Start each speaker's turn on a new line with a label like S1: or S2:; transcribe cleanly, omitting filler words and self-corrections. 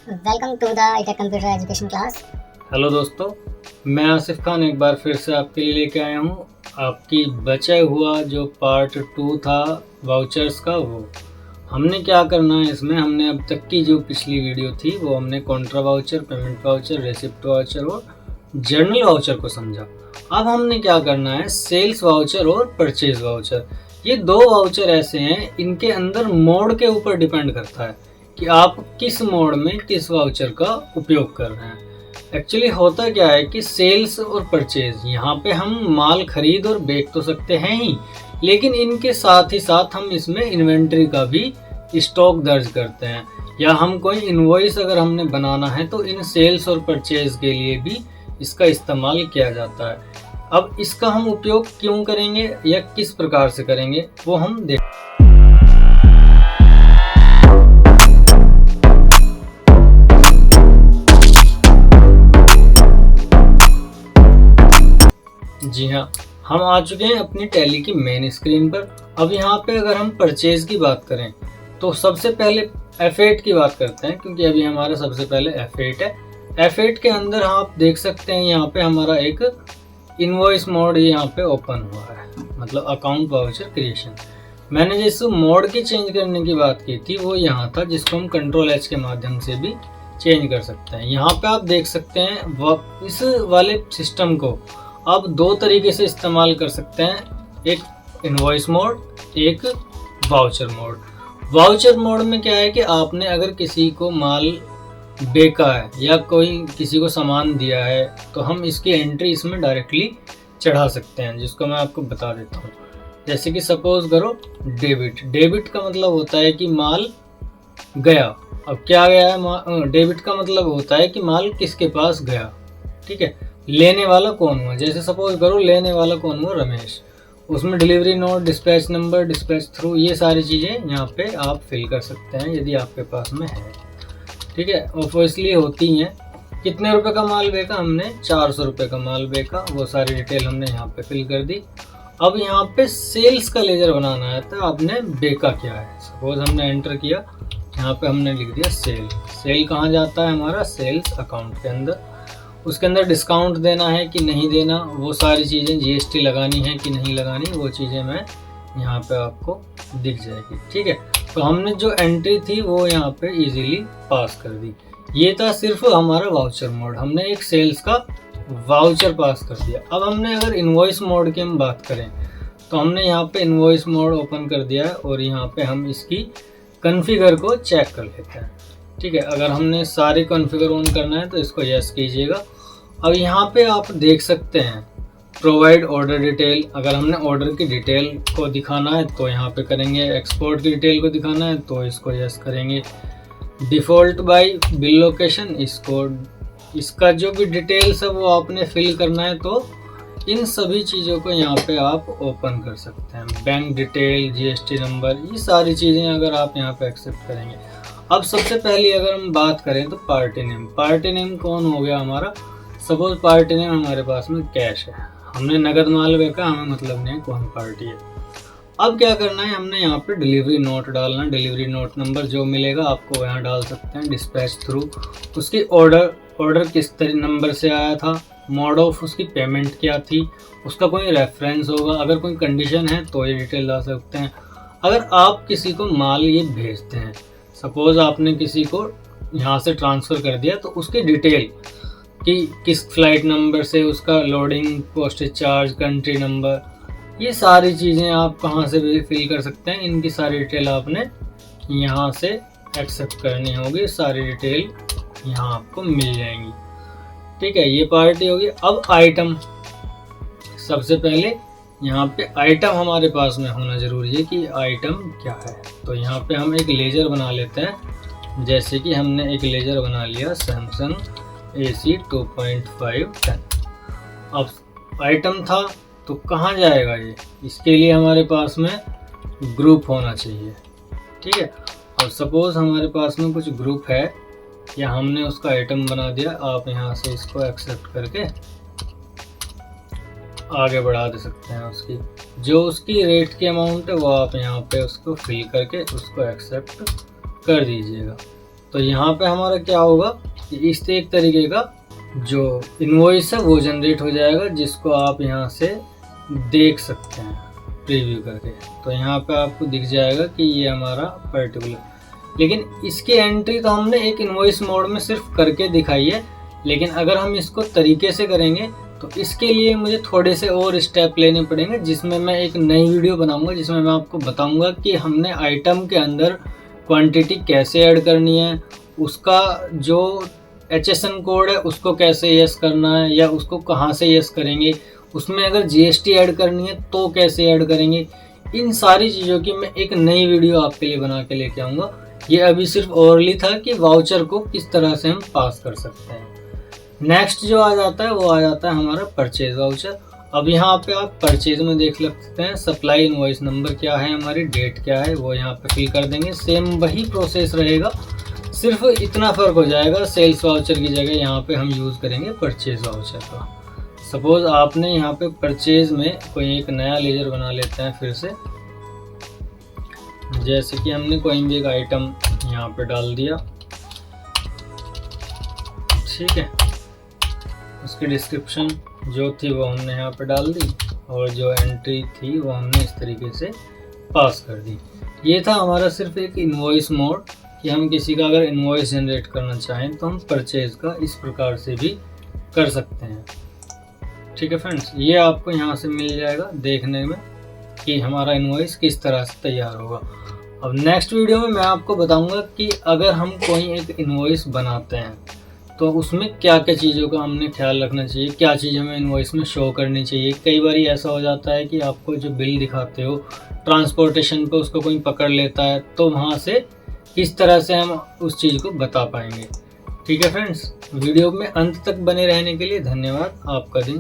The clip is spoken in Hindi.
S1: Welcome to the eTech computer education class.
S2: Hello दोस्तों, मैं आसिफ खान एक बार फिर से आपके लिए लेके आया हूँ आपकी बचा हुआ जो पार्ट 2 था वाउचर्स का। वो हमने क्या करना है इसमें, हमने अब तक की जो पिछली वीडियो थी वो हमने Contra voucher, payment voucher, receipt voucher और जर्नल वाउचर को समझा। अब हमने क्या करना है, सेल्स वाउचर और परचेज वाउचर। ये दो वाउचर ऐसे हैं, इनके अंदर मोड के ऊपर डिपेंड करता है कि आप किस मोड में किस वाउचर का उपयोग कर रहे हैं। एक्चुअली होता क्या है कि सेल्स और परचेज, यहाँ पे हम माल खरीद और बेच तो सकते हैं ही, लेकिन इनके साथ ही साथ हम इसमें इन्वेंट्री का भी स्टॉक दर्ज करते हैं, या हम कोई इनवॉइस अगर हमने बनाना है तो इन सेल्स और परचेज के लिए भी इसका इस्तेमाल किया जाता है। अब इसका हम उपयोग क्यों करेंगे या किस प्रकार से करेंगे वो हम देख। जी हाँ, हम आ चुके हैं अपनी टैली की मेन स्क्रीन पर। अब यहाँ पे अगर हम परचेज की बात करें तो सबसे पहले F8 की बात करते हैं, क्योंकि अभी हमारा सबसे पहले F8 है। F8 के अंदर आप देख सकते हैं यहाँ पे हमारा एक इनवॉइस मोड यहाँ पे ओपन हुआ है, मतलब अकाउंट वाउचर क्रिएशन। मैंने जिस मोड की चेंज करने की बात की थी वो यहाँ था, जिसको हम Ctrl+H के माध्यम से भी चेंज कर सकते हैं। यहाँ पे आप देख सकते हैं इस वाले सिस्टम को आप दो तरीके से इस्तेमाल कर सकते हैं, एक इनवॉइस मोड, एक वाउचर मोड। वाउचर मोड में क्या है कि आपने अगर किसी को माल बेचा है या कोई किसी को सामान दिया है तो हम इसकी एंट्री इसमें डायरेक्टली चढ़ा सकते हैं, जिसको मैं आपको बता देता हूँ। जैसे कि सपोज करो डेबिट का मतलब होता है कि माल गया। अब क्या गया है, डेबिट का मतलब होता है कि माल किसके पास गया, ठीक है। लेने वाला कौन हुआ, जैसे सपोज करो लेने वाला कौन हुआ, रमेश। उसमें delivery note, dispatch number, dispatch through, ये सारी चीज़ें यहाँ पे आप फिल कर सकते हैं यदि आपके पास में है, ठीक है। ऑब्वियसली होती हैं। कितने रुपए का माल बेचा हमने, 400 रुपये का माल बेचा, वो सारी डिटेल हमने यहाँ पे फिल कर दी। अब यहाँ पे सेल्स का लेजर बनाना है तो आपने बेचा क्या है, सपोज हमने एंटर किया, यहाँ पे हमने लिख दिया सेल कहाँ जाता है हमारा, सेल्स अकाउंट के अंदर। उसके अंदर डिस्काउंट देना है कि नहीं देना, वो सारी चीज़ें, जीएसटी लगानी है कि नहीं लगानी, वो चीज़ें मैं यहाँ पे आपको दिख जाएगी, ठीक है। तो हमने जो एंट्री थी वो यहाँ पे इजीली पास कर दी। ये था सिर्फ हमारा वाउचर मोड, हमने एक सेल्स का वाउचर पास कर दिया। अब हमने अगर इनवॉइस मोड की हम बात करें तो हमने यहाँ पे इनवॉइस मोड ओपन कर दिया है और यहाँ पे हम इसकी कॉन्फ़िगर को चेक कर लेते हैं, ठीक है। अगर हमने सारे कॉन्फ़िगर ऑन करना है तो इसको यस कीजिएगा। अब यहाँ पे आप देख सकते हैं प्रोवाइड ऑर्डर डिटेल, अगर हमने ऑर्डर की डिटेल को दिखाना है तो यहाँ पे करेंगे, एक्सपोर्ट की डिटेल को दिखाना है तो इसको यस करेंगे। डिफ़ॉल्ट बाय बिल लोकेशन, इसका जो भी डिटेल्स है वो आपने फिल करना है, तो इन सभी चीज़ों को यहाँ पे आप ओपन कर सकते हैं। बैंक डिटेल, जीएसटी नंबर, ये सारी चीज़ें अगर आप यहाँ पे एक्सेप्ट करेंगे। अब सबसे पहले अगर हम बात करें तो पार्टी नेम कौन हो गया हमारा, सपोज पार्टी नेम हमारे पास में कैश है, हमने नगद माल बेचा, हमें मतलब नहीं कौन पार्टी है। अब क्या करना है, हमने यहाँ पे डिलीवरी नोट डालना, डिलीवरी नोट नंबर जो मिलेगा आपको यहाँ डाल सकते हैं। डिस्पैच थ्रू, उसकी ऑर्डर किस नंबर से आया था, मोड ऑफ उसकी पेमेंट क्या थी, उसका कोई रेफरेंस होगा, अगर कोई कंडीशन है तो ये डिटेल डाल सकते हैं। अगर आप किसी को माल ये भेजते हैं, सपोज आपने किसी को यहाँ से ट्रांसफ़र कर दिया, तो उसकी डिटेल कि किस फ्लाइट नंबर से, उसका loading, postage charge, country number, ये सारी चीज़ें आप कहाँ से भी फिल कर सकते हैं। इनकी सारी डिटेल आपने यहाँ से एक्सेप्ट करनी होगी, सारी डिटेल यहाँ आपको मिल जाएंगी, ठीक है। ये पार्टी होगी। अब आइटम, सबसे पहले यहाँ पे आइटम हमारे पास में होना ज़रूरी है कि आइटम क्या है। तो यहाँ पे हम एक लेजर बना लेते हैं, जैसे कि हमने एक लेजर बना लिया सैमसंग AC 2.510। अब आइटम था तो कहाँ जाएगा ये, इसके लिए हमारे पास में ग्रुप होना चाहिए, ठीक है। और सपोज़ हमारे पास में कुछ ग्रुप है या हमने उसका आइटम बना दिया, आप यहाँ से इसको एक्सेप्ट करके आगे बढ़ा दे सकते हैं। उसकी रेट की अमाउंट है वो आप यहाँ पे उसको फिल करके उसको एक्सेप्ट कर दीजिएगा, तो यहाँ पे हमारा क्या होगा कि इस एक तरीके का जो इनवॉइस है वो जनरेट हो जाएगा, जिसको आप यहाँ से देख सकते हैं प्रीव्यू करके। तो यहाँ पे आपको दिख जाएगा कि ये हमारा पर्टिकुलर, लेकिन इसकी एंट्री तो हमने एक इनवॉइस मोड में सिर्फ करके दिखाई है, लेकिन अगर हम इसको तरीके से करेंगे तो इसके लिए मुझे थोड़े से और स्टेप लेने पड़ेंगे, जिसमें मैं एक नई वीडियो बनाऊंगा जिसमें मैं आपको बताऊंगा कि हमने आइटम के अंदर क्वांटिटी कैसे ऐड करनी है, उसका जो HSN कोड है उसको कैसे यस करना है या उसको कहाँ से यस करेंगे, उसमें अगर GST ऐड करनी है तो कैसे ऐड करेंगे। इन सारी चीज़ों की मैं एक नई वीडियो आपके लिए बना के लेके आऊँगा। ये अभी सिर्फ ओरली था कि वाउचर को किस तरह से हम पास कर सकते हैं। नेक्स्ट जो आ जाता है वो आ जाता है हमारा परचेज वाउचर। अब यहाँ पे आप परचेज में देख सकते हैं सप्लाई इनवॉइस नंबर क्या है, हमारी डेट क्या है, वो यहाँ पे फिल कर देंगे। सेम वही प्रोसेस रहेगा, सिर्फ इतना फ़र्क हो जाएगा, सेल्स वाउचर की जगह यहाँ पे हम यूज़ करेंगे परचेज वाउचर का। सपोज़ आपने यहाँ पे परचेज में कोई एक नया लेजर बना लेते हैं फिर से, जैसे कि हमने कोई भी एक आइटम यहाँ पे डाल दिया, ठीक है। उसकी डिस्क्रिप्शन जो थी वो हमने यहाँ पे डाल दी और जो एंट्री थी वो हमने इस तरीके से पास कर दी। ये था हमारा सिर्फ एक इनवॉइस मोड कि हम किसी का अगर इनवॉइस जनरेट करना चाहें तो हम परचेज का इस प्रकार से भी कर सकते हैं, ठीक है फ्रेंड्स। ये आपको यहाँ से मिल जाएगा देखने में कि हमारा इनवॉइस किस तरह से तैयार होगा। अब नेक्स्ट वीडियो में मैं आपको बताऊंगा कि अगर हम कोई एक इनवॉइस बनाते हैं तो उसमें क्या क्या चीज़ों का हमने ख्याल रखना चाहिए, क्या चीज़ हमें इनवॉइस में शो करनी चाहिए। कई बार ऐसा हो जाता है कि आपको जो बिल दिखाते हो ट्रांसपोर्टेशन पे उसको कोई पकड़ लेता है, तो वहाँ से किस तरह से हम उस चीज़ को बता पाएंगे, ठीक है फ्रेंड्स। वीडियो में अंत तक बने रहने के लिए धन्यवाद। आपका दिन